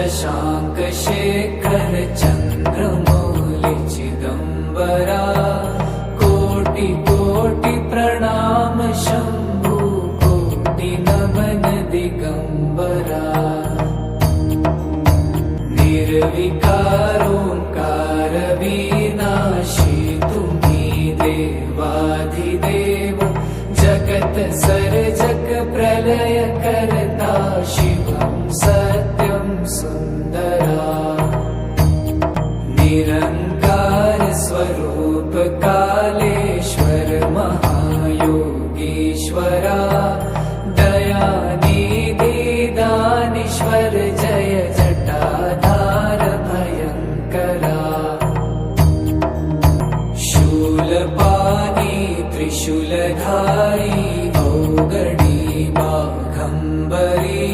शशाङ्क शेखर चन्द्रमौलि चिदम्बरा कोटि कोटि प्रणाम शम्भु कोटि नमन दिगम्बरा निर्विकारोऽकार विनाशी तुम्ही देवाधिदेव जगत सर्जक प्रलय करता शिवं सत्यं सुन्दरा निरंकार स्वरूप कालेश्वर महायोगीश्वरा दयानिधि दानीश्वर जय जटाधार भयंकरा शूलपाणी त्रिशूलधारी औगणी बाघंबरी